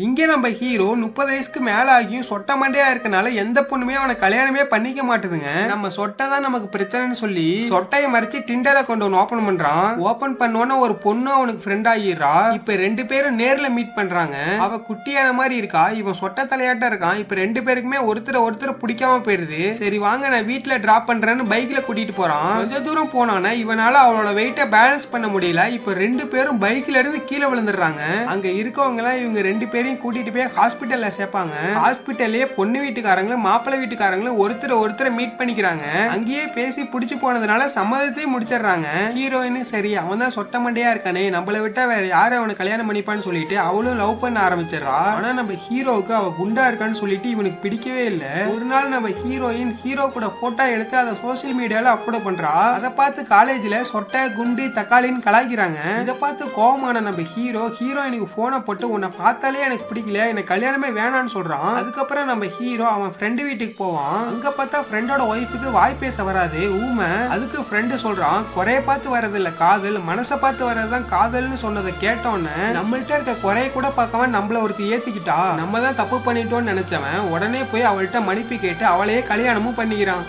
இங்க நம்ம ஹீரோ 30 வயசுக்கு மேல ஆகியும் சொட்ட மண்டையா இருக்கனால எந்த பொண்ணுமே அவனை கல்யாணமே பண்ணிக்க மாட்டுதுங்க. நம்ம சொட்டை தான் நமக்கு பிரச்சனைன்னு சொல்லி சொட்டையை மறைச்சு டிண்டரை கொண்டு ஒன்று ஓபன் பண்றான். ஓபன் பண்ணோன்னு ஒரு பொண்ணு அவனுக்கு ஃப்ரெண்ட் ஆகிடுறா. இப்ப ரெண்டு பேரும் நேர்ல மீட் பண்றாங்க. அவ குட்டியான மாதிரி இருக்கா, இவன் சொட்ட தலையாட்ட இருக்கான். இப்ப ரெண்டு பேருக்குமே ஒருத்தர் பிடிக்காம போயிருது. சரி வாங்க நான் வீட்டுல டிராப் பண்றேன்னு பைக்ல கூட்டிட்டு போறான். கொஞ்ச தூரம் போனானே இவனால அவளோட வெயிட்ட பேலன்ஸ் பண்ண முடியல. இப்ப ரெண்டு பேரும் பைக்ல இருந்து கீழே விழுந்துடுறாங்க. அங்க இருக்கவங்க எல்லாம் இவங்க ரெண்டு பேரும் கூட்டிட்டு போய் ஹாஸ்பிட்டல்ல சேர்ப்பாங்க. ஹாஸ்பிட்டல்லே பொண்ணு வீட்டுக்காரங்களும் மாப்பிள்ளை வீட்டுக்காரங்களும் ஒருத்தர் மீட் பண்ணிக்கிறாங்க. அங்கேயே பேசி புடிச்சு போனதுனால சம்மதத்தையும் முடிச்சிடுறாங்க. ஹீரோயின் சரி அவன் தான் சொட்ட மண்டையா இருக்கானே, நம்மள விட்டா வேற யாரும் அவனை கல்யாணம் பண்ணிப்பான்னு சொல்லிட்டு அவளும் லவ் பண்ண ஆரம்பிச்சிடறா. ஆனா நம்ம ஹீரோவுக்கு அவ குண்டா இருக்கான்னு சொல்லிட்டு இவனுக்கு பிடிக்கவே இல்லை. ஒரு நாள் நம்ம ஹீரோயின் ஹீரோ கூட போட்டோ எடுத்து அதை சோசியல் மீடியால அப்லோட் பண்றா. அதை பார்த்து காலேஜ்ல சொட்டை குண்டு தக்காளின்னு கலாய்க்கிறாங்க. இதை பார்த்து கோவமான நம்ம ஹீரோயினுக்கு போனை போட்டு உன்னை பார்த்தாலே எனக்கு பிடிக்கல, எனக்கு கல்யாணமே வேணான்னு சொல்றான். அதுக்கப்புறம் நம்ம ஹீரோ அவன் ஃப்ரெண்டு வீட்டுக்கு போவான். அங்க பார்த்தா ஃப்ரெண்டோட ஒய்ஃபுக்கு வாய் பேச வராது, ஊமை. அதுக்கு ஃப்ரெண்டு சொல்றான் குறைய பார்த்து வர்றது இல்ல காதல், மனசை பார்த்து வர்றதுதான் காதல்னு சொன்னதை கேட்டோன்னு நம்மள்ட்ட இருக்க குறைய கூட பார்க்காம நம்மள ஒருத்தி ஏத்திக்கிட்டா. நம்ம தான் தப்பு பண்ணிட்டோம்னு நினைச்சவன் உடனே போய் அவள்கிட்ட மன்னிப்பு கேட்டு அவளையே கல்யாணமும் பண்ணிக்கிறான்.